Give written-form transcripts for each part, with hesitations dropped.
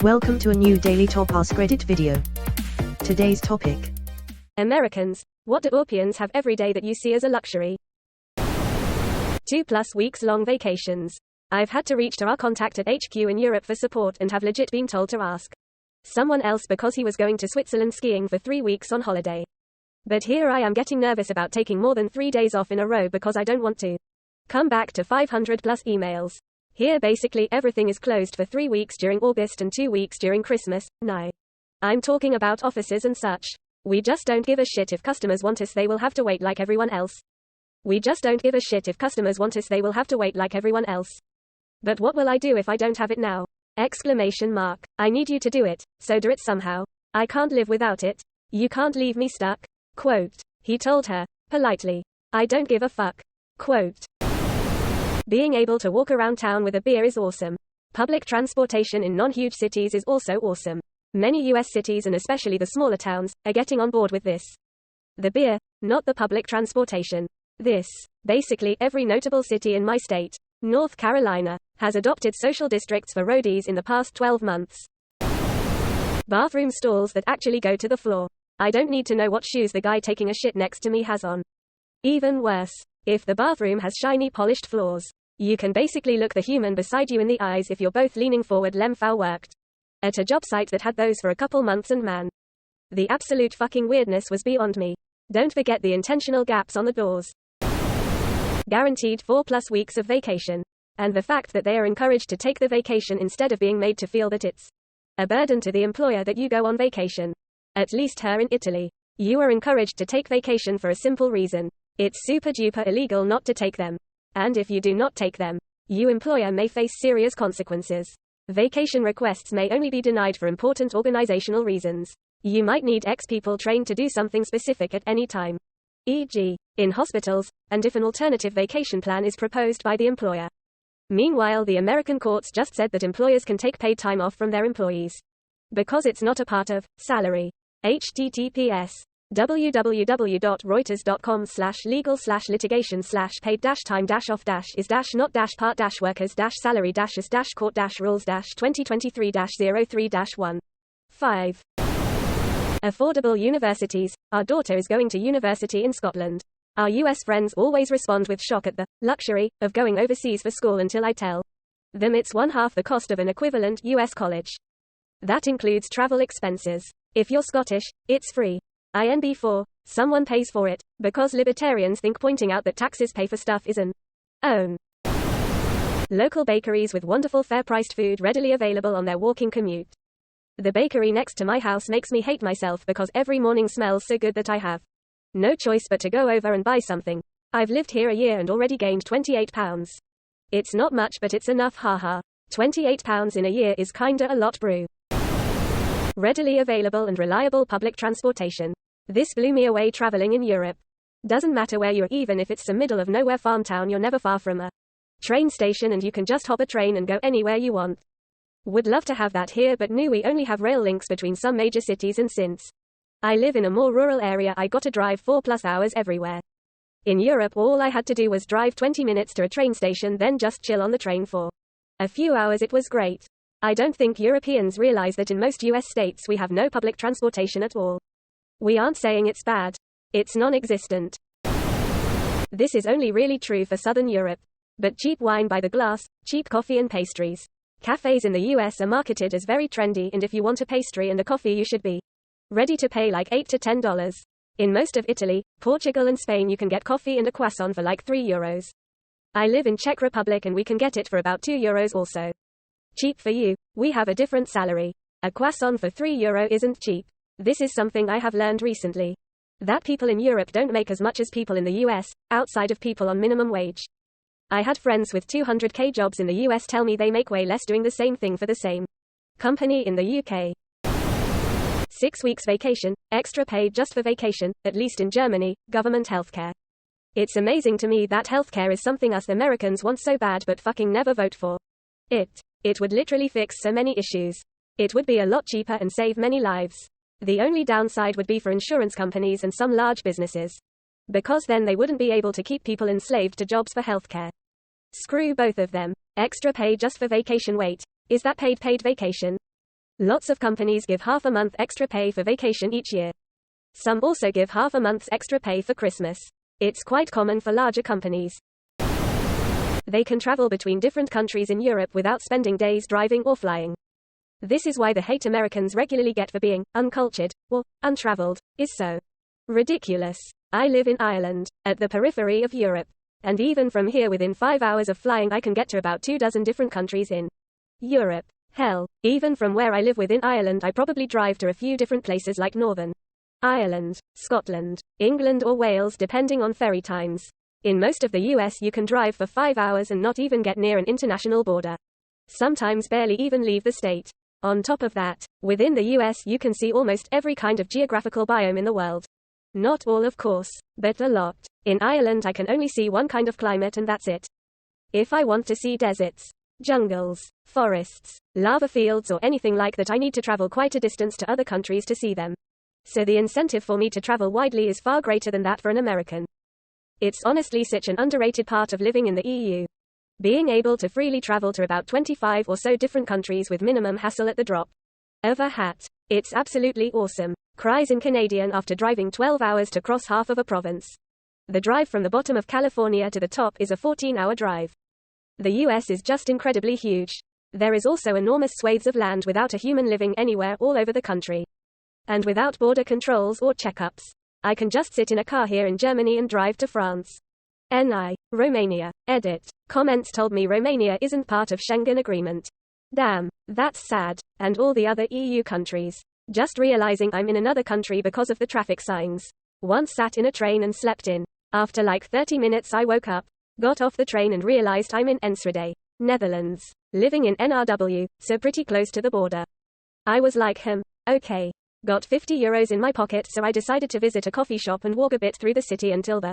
Welcome to a new Daily Top Askreddit video. Today's topic. Americans, what do Eurpoeans have every day that you see as a luxury? 2+ weeks long vacations. I've had to reach to our contact at HQ in Europe for support and have legit been told to ask someone else because he was going to Switzerland skiing for 3 weeks on holiday. But here I am getting nervous about taking more than 3 days off in a row because I don't want to come back to 500+ emails. Here basically everything is closed for 3 weeks during August and 2 weeks during Christmas. No. I'm talking about offices and such. We just don't give a shit if customers want us, they will have to wait like everyone else. We just don't give a shit if customers want us, they will have to wait like everyone else. But what will I do if I don't have it now? Exclamation mark. I need you to do it, so do it somehow. I can't live without it. You can't leave me stuck. Quote. He told her, politely. I don't give a fuck. Quote. Being able to walk around town with a beer is awesome. Public transportation in non-huge cities is also awesome. Many US cities and especially the smaller towns are getting on board with this. The beer, not the public transportation. Basically every notable city in my state, North Carolina, has adopted social districts for roadies in the past 12 months. Bathroom stalls that actually go to the floor. I don't need to know what shoes the guy taking a shit next to me has on. Even worse, if the bathroom has shiny polished floors, you can basically look the human beside you in the eyes if you're both leaning forward. Lemfow worked at a job site that had those for a couple months and man, the absolute fucking weirdness was beyond me. Don't forget the intentional gaps on the doors. Guaranteed 4+ weeks of vacation. And the fact that they are encouraged to take the vacation instead of being made to feel that it's a burden to the employer that you go on vacation. At least here in Italy, you are encouraged to take vacation for a simple reason. It's super duper illegal not to take them. And if you do not take them, you employer may face serious consequences. Vacation requests may only be denied for important organizational reasons. You might need X people trained to do something specific at any time. E.g., in hospitals, and if an alternative vacation plan is proposed by the employer. Meanwhile, the American courts just said that employers can take paid time off from their employees because it's not a part of salary. https www.reuters.com/legal/litigation/paid-time-off-is-not-part-workers-salary-is-court-rules-2023-03-1. 5. Affordable universities. Our daughter is going to university in Scotland. Our US friends always respond with shock at the luxury of going overseas for school until I tell them it's 1/2 the cost of an equivalent US college. That includes travel expenses. If you're Scottish, it's free. INB4, someone pays for it, because libertarians think pointing out that taxes pay for stuff is an own. Local bakeries with wonderful fair-priced food readily available on their walking commute. The bakery next to my house makes me hate myself because every morning smells so good that I have no choice but to go over and buy something. I've lived here a year and already gained 28 pounds. It's not much but it's enough, haha. 28 pounds in a year is kinda a lot, brew. Readily available and reliable public transportation. This blew me away traveling in Europe. Doesn't matter where you're, even if it's some middle of nowhere farm town, you're never far from a train station and you can just hop a train and go anywhere you want. Would love to have that here, but no, we only have rail links between some major cities, and since I live in a more rural area, I got to drive 4+ hours everywhere. In Europe, all I had to do was drive 20 minutes to a train station, then just chill on the train for a few hours. It was great. I don't think Europeans realize that in most US states we have no public transportation at all. We aren't saying it's bad. It's non-existent. This is only really true for Southern Europe. But cheap wine by the glass, cheap coffee and pastries. Cafes in the US are marketed as very trendy, and if you want a pastry and a coffee you should be ready to pay like $8 to $10. In most of Italy, Portugal and Spain you can get coffee and a croissant for like €3. I live in Czech Republic and we can get it for about €2 also. Cheap for you. We have a different salary. A croissant for €3 isn't cheap. This is something I have learned recently. That people in Europe don't make as much as people in the US, outside of people on minimum wage. I had friends with 200k jobs in the US tell me they make way less doing the same thing for the same company in the UK. 6 weeks vacation, extra paid just for vacation, at least in Germany, government healthcare. It's amazing to me that healthcare is something us Americans want so bad but fucking never vote for. It would literally fix so many issues. It would be a lot cheaper and save many lives. The only downside would be for insurance companies and some large businesses. Because then they wouldn't be able to keep people enslaved to jobs for healthcare. Screw both of them. Extra pay just for vacation. Wait, is that paid vacation? Lots of companies give half a month extra pay for vacation each year. Some also give half a month's extra pay for Christmas. It's quite common for larger companies. They can travel between different countries in Europe without spending days driving or flying. This is why the hate Americans regularly get for being uncultured or untraveled is so ridiculous. I live in Ireland, at the periphery of Europe. And even from here, within 5 hours of flying, I can get to about 24 different countries in Europe. Hell, even from where I live within Ireland, I probably drive to a few different places like Northern Ireland, Scotland, England or Wales, depending on ferry times. In most of the US you can drive for 5 hours and not even get near an international border. Sometimes barely even leave the state. On top of that, within the US you can see almost every kind of geographical biome in the world. Not all, of course, but a lot. In Ireland I can only see one kind of climate and that's it. If I want to see deserts, jungles, forests, lava fields or anything like that, I need to travel quite a distance to other countries to see them. So the incentive for me to travel widely is far greater than that for an American. It's honestly such an underrated part of living in the EU. Being able to freely travel to about 25 or so different countries with minimum hassle at the drop of a hat. It's absolutely awesome. Cries in Canadian after driving 12 hours to cross half of a province. The drive from the bottom of California to the top is a 14-hour drive. The US is just incredibly huge. There is also enormous swathes of land without a human living anywhere all over the country. And without border controls or checkups. I can just sit in a car here in Germany and drive to France. Romania. Edit. Comments told me Romania isn't part of Schengen agreement. Damn, that's sad. And all the other EU countries. Just realizing I'm in another country because of the traffic signs. Once sat in a train and slept in. After like 30 minutes I woke up, got off the train and realized I'm in Enschede, Netherlands. Living in NRW, so pretty close to the border. I was like, okay. Got €50 in my pocket, so I decided to visit a coffee shop and walk a bit through the city until the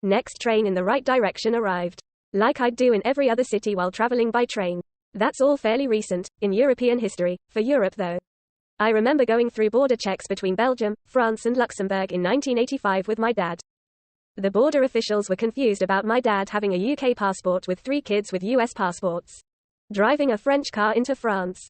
next train in the right direction arrived. Like I'd do in every other city while traveling by train. That's all fairly recent, in European history, for Europe though. I remember going through border checks between Belgium, France and Luxembourg in 1985 with my dad. The border officials were confused about my dad having a UK passport with 3 kids with US passports. Driving a French car into France.